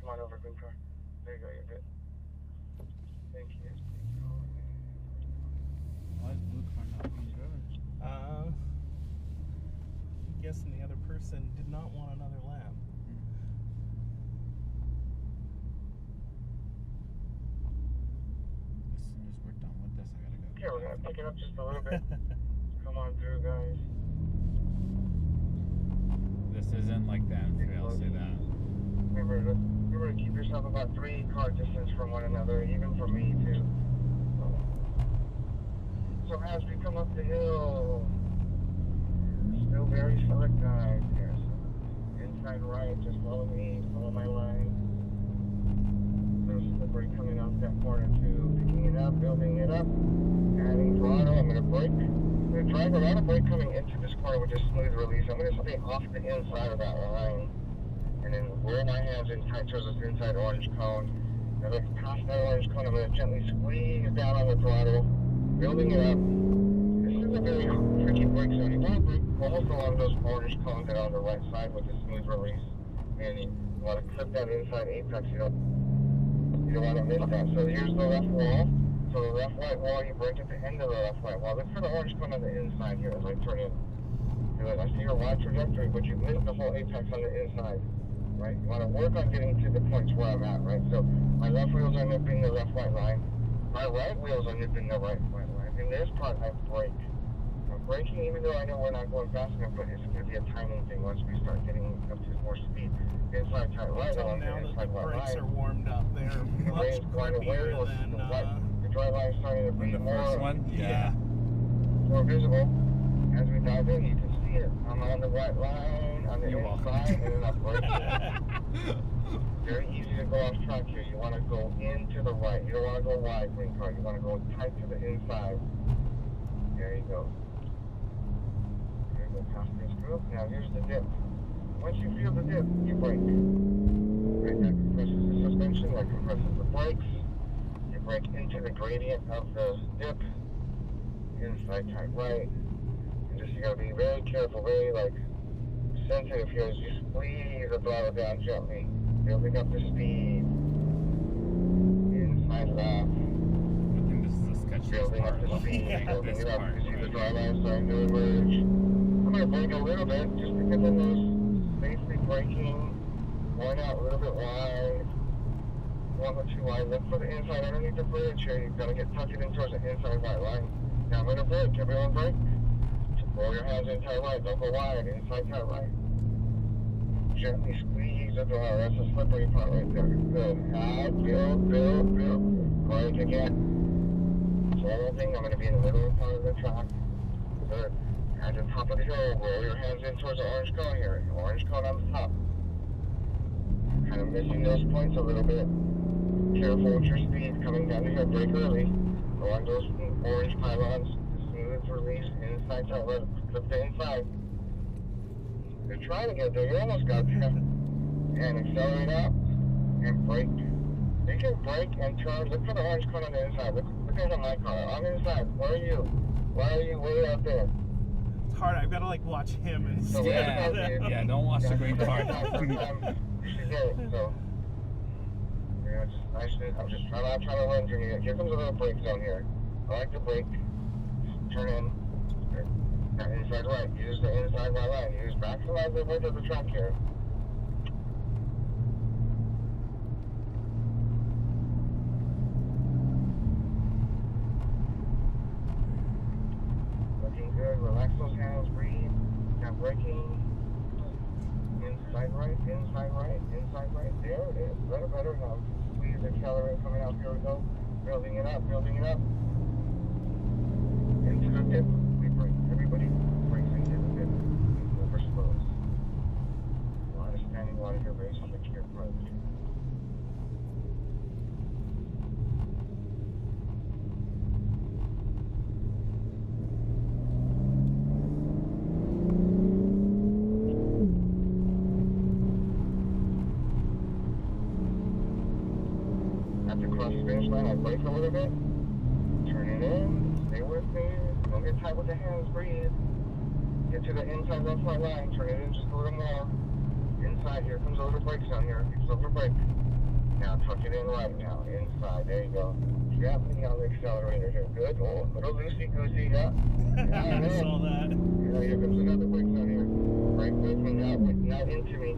Come on over, green car. There you go, you're good. Thank you. Why is blue car not being driven? I'm guessing the other person did not want another lap. As soon as we're done with this, I gotta go. Okay, we're gonna pick it up just a little bit. Come on through, guys. This isn't like the M Track, I'll say that. Remember to keep yourself about 3 car distance from one another, even from me too. So as we come up the hill, still very slick, guys. Here, so inside right, just follow me, follow my line. There's slippery coming off that corner too. Picking it up, building it up, adding throttle. I'm gonna brake. I'm gonna drive around a brake coming into this corner with a smooth release. I'm gonna stay off the inside of that line. And then roll my hands in tight towards this inside orange cone. Now look past that orange cone, I'm going to gently squeeze down on the throttle, building it up. This is a very tricky brake zone. You want to brake almost along those orange cones that are on the right side with a smooth release. And you want to clip that inside apex. You don't want to miss that. So here's the left wall. So the left white wall, you brake at the end of the left white wall. Look for the orange cone on the inside here as I turn in. Good. I see your wide trajectory, but you missed the whole apex on the inside. Right? You want to work on getting to the points where I'm at, right? So my left wheels are nipping the left white line. My right wheels are nipping the right white line. In this part, I brake. I'm braking even though I know we're not going fast enough, but it's going to be a timing thing once we start getting up to more speed. Inside tight right along the inside white line. Brakes are warmed up. They're much grippier than the dry line is starting to be the first one? Yeah. More visible. As we dive in, you can see it. I'm on the right line, on the inside, and then I'm braking. Very easy to go off track here. You want to go into the right. You don't want to go wide, green car. You want to go tight to the inside. There you go. There you go, past this group. Now here's the dip. Once you feel the dip, you brake. Right, that compresses the suspension, that compresses the brakes. You brake into the gradient of the dip. Inside tight right. You gotta be very careful, very sensitive here as you squeeze the throttle down gently, building up the speed. Inside left. I think this is the sketchiest Building part. up the speed, building This it up. part. You see the dry line starting to emerge. I'm gonna brake a little bit, just because of those safely braking, going out a little bit wide. One or too wide. Look for the inside underneath the bridge here. You've got to get tucked in towards the inside white line. Now I'm gonna brake. Everyone brake. Roll your hands in tight right, don't go wide, inside tight right. Gently squeeze the throttle, that's the slippery part right there. Good. Add, build. Brake again. Same thing, I'm going to be in the middle part of the track. Good. At the top of the hill, roll your hands in towards the orange cone here. Orange cone on the top. Kind of missing those points a little bit. Careful with your speed coming down the hill, brake early. Along those orange pylons. Release inside tight right, clip the inside. You're trying to get there, you almost got there. And accelerate up and brake. You can brake and turn. Look for the orange cone on the inside. Look at my car. On the inside. Where are you? Why are you way out there? It's hard. I've got to watch him and So yeah, don't watch the green car. You should get it. So yeah, just nice. I'm just trying to run through here. Here comes a little brake zone here. I like to brake. Turn in. Now inside right. Use the inside right line. Use maximize the width of the track here. Looking good. Relax those hands. Breathe. Now braking. Inside right. Inside right. Inside right. There it is. Better. Now squeeze the accelerate coming out. Here we go. Building it up. Into the dip, we brake. Everybody brakes into the dip. Over slows. A lot of standing water here, very slick here, approach. Have to cross the finish line, I brake a little bit. Turn it in. Stay with me. Don't get tight with the hands. Breathe. Get to the inside left white line. Turn it in just a little more. Inside. Here comes a little brake zone here. It's over brake. tuck it in right now, inside, there you go. Gently on the accelerator here, good, oh, little loosey-goosey, yeah. I saw that. Here comes another brake on here. Brake with me, now into me.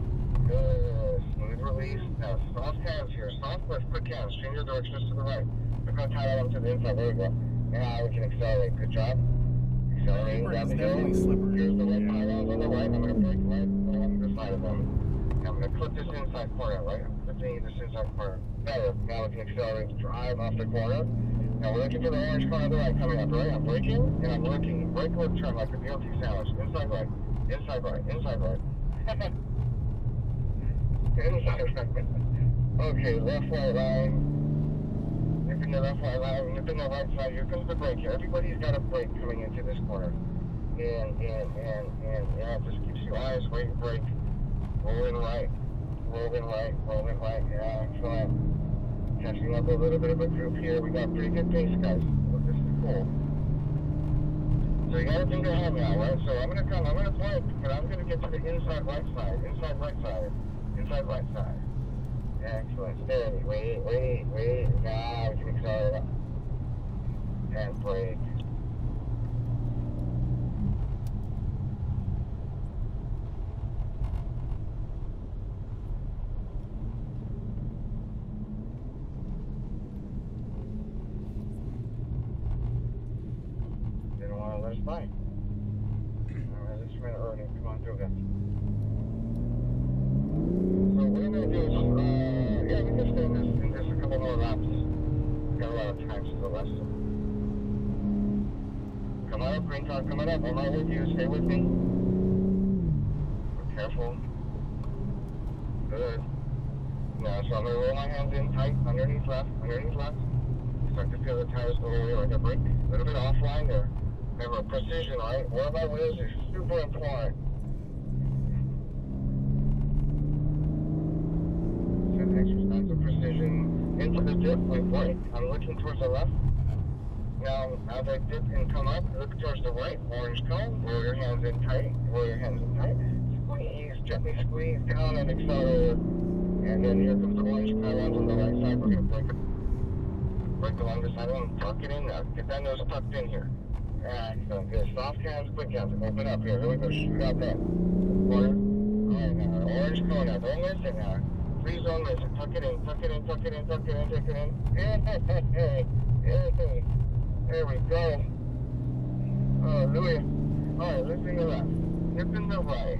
Good, smooth release. Now, soft hands here, soft lift, quick hands, change your directions to the right. Look how tight I am to the inside, there we go. Now we can accelerate, good job. Accelerating down the hill. Here's the right pylons on the right, I'm going to brake right along the side of them. Now I'm going to clip this inside corner, right? I'm clipping this inside corner. Better. Now we can accelerate the drive off the corner. Now we're looking for the orange car on the right coming up, right? I'm braking, and I'm looking. Brake left turn like a BLT sandwich. Inside right. Inside right. Inside right. Inside right. Okay, left right line. Nipping the left right line. Nipping the right side. Here comes the brake here. Everybody's got a brake coming into this corner. And. Yeah, just keeps your eyes where you brake. Rolling right. Rolling right. Rolling right. Yeah, excellent. Catching up a little bit of a group here. We got pretty good pace, guys. Well, this is cool. So you got to think ahead now, right? So I'm gonna brake, but I'm gonna get to the inside right side. Inside right side. Inside right side. Excellent. Steady. Wait. Now we can accelerate up. And brake. Let us by. Alright, let's try to earn it. Come on, do that. So what I'm going to do is, yeah, we can stay in this a couple more laps. Got a lot of time to the left. Come on up, green car coming up. I'm right with you. Stay with me. Be careful. Good. Now, so I'm going to roll my hands in tight, underneath left. Start to feel the tires go away like a brake. A little bit offline there. Remember, precision, right? One of my wheels is super important. So exercise of precision into the dip, like right. I'm looking towards the left. Now, as I dip and come up, look towards the right. Orange cone. Roll your hands in tight. Squeeze, gently squeeze down and accelerate. And then here comes the orange pylons on the right side. We're going to brake along the side of them. Tuck it in now. Get that nose tucked in here. Excellent. Good. Soft hands, quick hands. Open up here. Here we go. Shoot out that corner. Alright, now. Orange cone now. Don't miss it now. Please don't miss it. Tuck it in. Hey. There we go. Hallelujah. Alright, lifting the left. Nipping the right.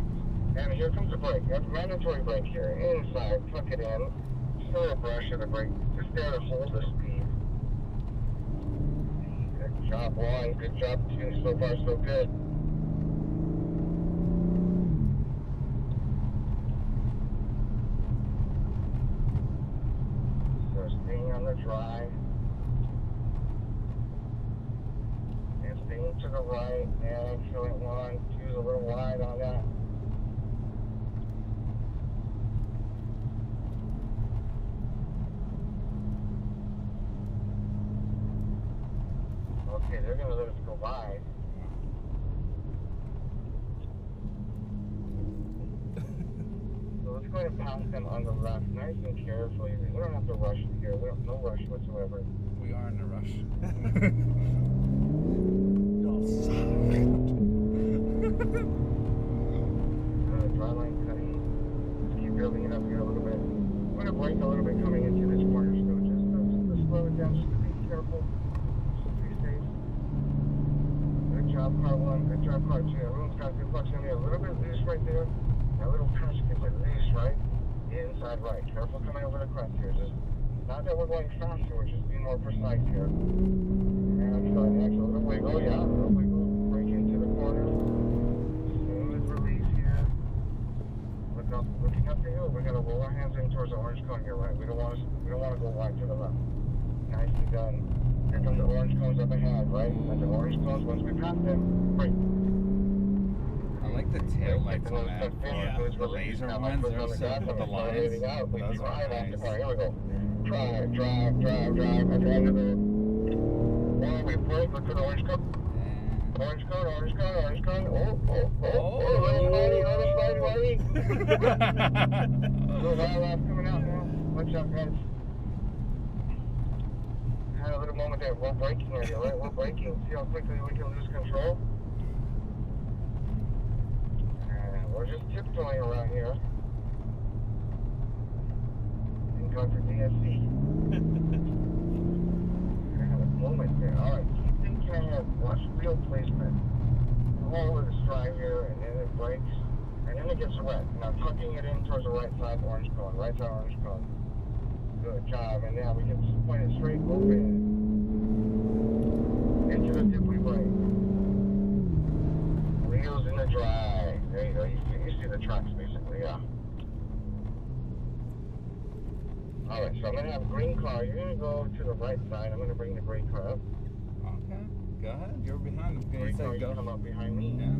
And here comes the brake. That's mandatory brake here. Inside. Tuck it in. Slow brush of the brake. Just there to hold the speed. Good job, one. Good job, two. So far, so good. So staying on the drive. And staying to the right. Excellent. One, two's a little wide on that. Okay, they're going to let us go by. So let's go ahead and pass them on the left, nice and carefully. We don't have to rush here. No rush whatsoever. We are in a rush. Dry line cutting. Let's keep building it up here a little bit. I'm going to brake a little bit coming into this corner, so just to slow it down, just to be careful. Good job, car one. Good job, car two. Everyone's got good proximity. A little bit loose right there. That little patch gets it loose, right? Inside right. Careful coming over the crest here. Just not that we're going faster. We're just being more precise here. Excellent. A little wiggle. Yeah, a little wiggle. Break into the corner. Smooth release here. Looking up the hill. We're gonna roll our hands in towards the orange cone here, right? We don't want to go wide to the left. Nicely done. Here comes the orange cones up ahead, right? And the orange cones, once we pass them, break. I like the tail lights on that. Yeah. The laser ones, they're set with the lines. Those are nice. Here we go. Drive. At the end of the one, we brake. Look for the orange cone. Orange cone. Slidey. Little wild laugh coming out now. Watch out, guys. had a little moment there. We're braking right here, right? We're braking. See how quickly we can lose control? And we're just tiptoeing around here. And conquer DSC. I had a moment there. Alright, keep thinking ahead. Watch wheel placement. All over the stride here, and then it brakes. And then it gets wet. Now tucking it in towards the right side orange cone. Right side orange cone. Good job. And now we can just point it straight open. Into the dip we brake. Wheels in the dry. There you go. You see the tracks basically, yeah. Alright, so I'm going to have a green car. You're going to go to the right side. I'm going to bring the gray car up. Okay, go ahead. You're behind the Gray car, you come up behind me. Yeah.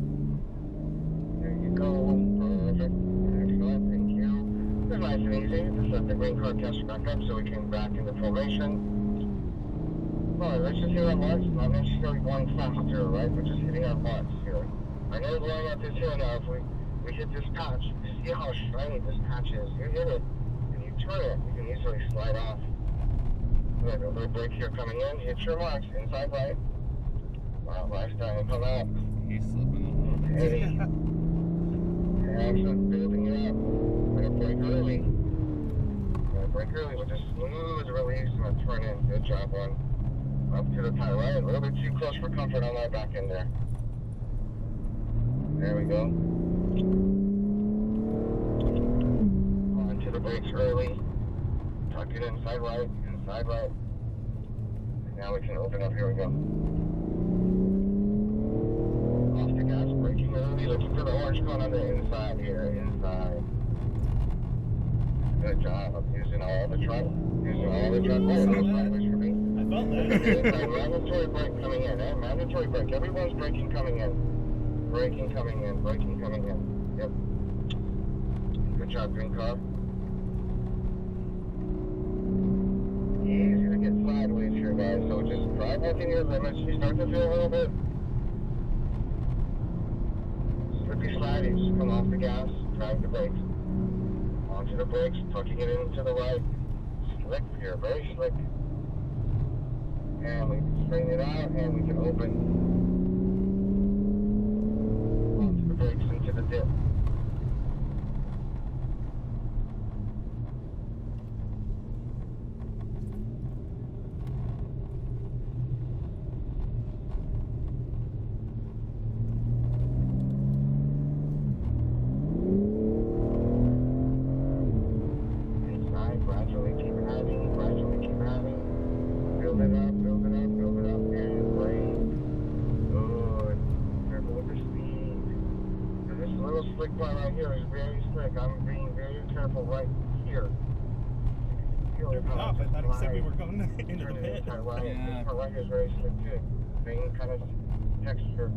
There you go. Perfect. Excellent. Thank you. It's nice and easy. Just let the green car catch back up so we can back into formation. Alright, let's just hit our marks. Not necessarily going faster, right? We're just hitting our marks here. I know going up this hill now, if we hit this patch, see how shiny this patch is. You hit it, and you turn it, you can easily slide off. Good, a little break here coming in. Hit your marks. Inside right. Wow, last time to come out. He's slipping a little bit. Hey. Excellent, building it up. We're going to brake early. With a smooth release. I'm going to turn in. Good job, one. Up to the tire right. A little bit too close for comfort on my back end there. There we go. On to the brakes early. Tuck it inside right. Inside right. And now we can open up. Here we go. Off the gas, braking early, looking for the orange cone on the inside here, inside. Good job of using all the truck. Oh, those sideways for me. I felt that. Mandatory brake coming in, eh? Mandatory brake. Everyone's braking coming in. Braking coming in. Yep. Good job, green car. Easy to get sideways here, guys, so just drive within your limits. You start to feel a little bit slippy slidey, just come off the gas, drive the brakes. Onto the brakes, tucking it in to the right. Slick here, very slick. And we can straighten it out and we can open. Onto the brakes into the dip. Slick part right here is very slick. I'm being very careful right here. You're off. I thought he said we were going into the pit. This part right here is very slick too. Same kind of texture.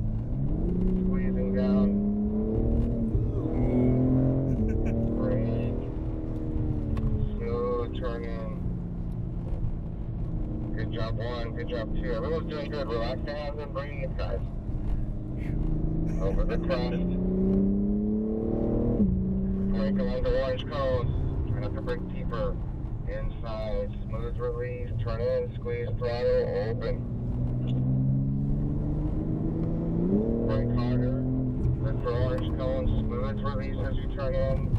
Squeezing down. Brake. Smooth turning. Good job one, good job two. Everyone's doing good. Relax the hands and bring it, guys. Over the crest. Brake along the orange cones. Try not to brake deeper. Inside. Smooth release. Turn in. Squeeze throttle. Open. Brake harder. Look for orange cones. Smooth release as you turn in.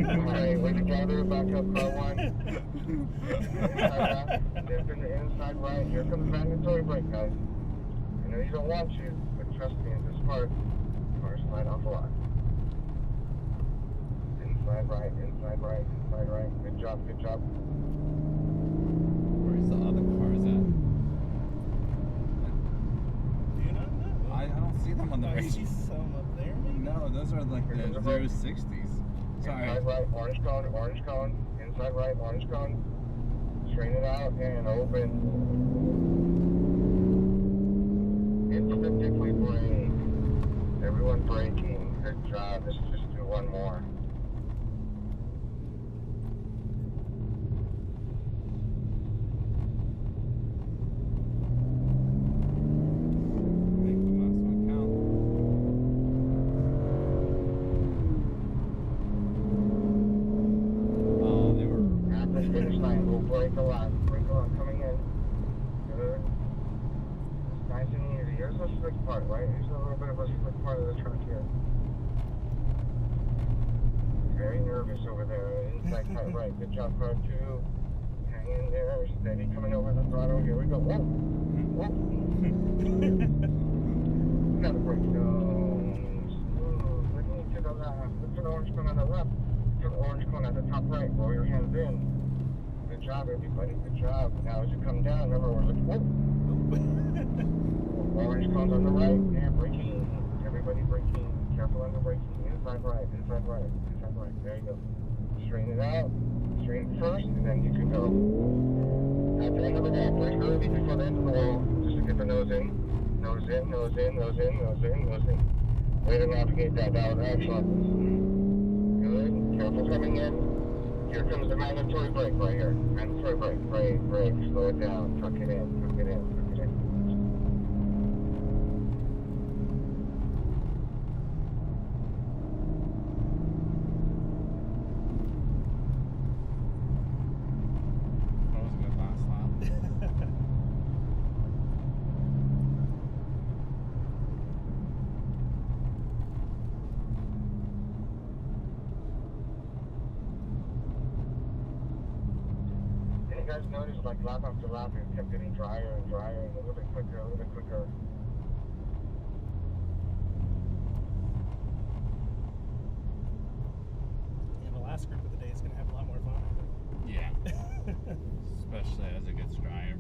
Alright, way to gather. Back up car one. Inside left. Dip in the inside right. Here comes mandatory brake, guys. I know you don't want to, but trust me, in this part, cars slide off a lot. Inside right, inside right, inside right. Good job, good job. Where's the other cars at? Do you not know? I don't see them on the I race. see some up there, maybe? No, those are like the 060s. Sorry. Inside right, orange cone, inside right, orange cone. Straighten it out and open. Into the dip we brake. Everyone braking. Good job. Let's just do one more. Make the last one count. Oh, they were. At the finish line, part, right? There's a little bit of a slick part of the track here. Very nervous over there. Inside tight right. Good job, car 2. Hang in there. Steady coming over the throttle. Here we go. Whoa! Whoa! Gotta brake down. Smooth. Looking to the left. Look to the orange cone on the left. To the orange cone at the top right. Roll your hands in. Good job, everybody. Good job. Now as you come down, remember we're looking. Whoa! Orange cones on the right. Yeah, braking. Everybody braking. Careful on the braking. Inside right. Inside right. Inside right. There you go. Straighten it out. Straighten first, and then you can go. At the end of the wall, brake early before the end of the wall, just to get the nose in. Nose in, nose in, nose in, nose in, nose in. Way to navigate that. That was excellent. Good. Careful coming in. Here comes the mandatory brake right here. Mandatory brake. Brake, brake. Slow it down. Tuck it in, tuck it in, tuck it in. You guys notice like lap after lap it kept getting drier and drier and a little bit quicker, a little bit quicker. And the last group of the day is going to have a lot more fun. Yeah. Especially as it gets drier.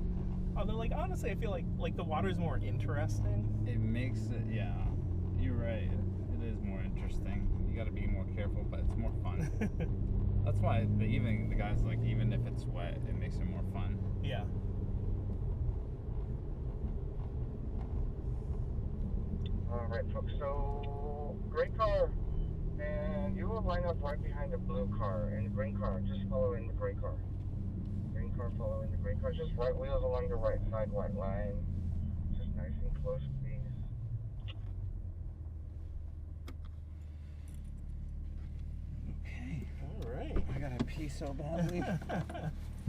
Although, like, honestly, I feel like the water's more interesting. It makes it, yeah. You're right. It is more interesting. You got to be more careful, but it's more fun. That's why the guys like, even if it's wet, it makes it more fun. Yeah. All right, folks. So great car, and you will line up right behind the blue car and the green car. Just following the green car. Green car following the green car. Just right wheels along the right side white line. Just nice and close, please. Okay. All right. I gotta pee so badly.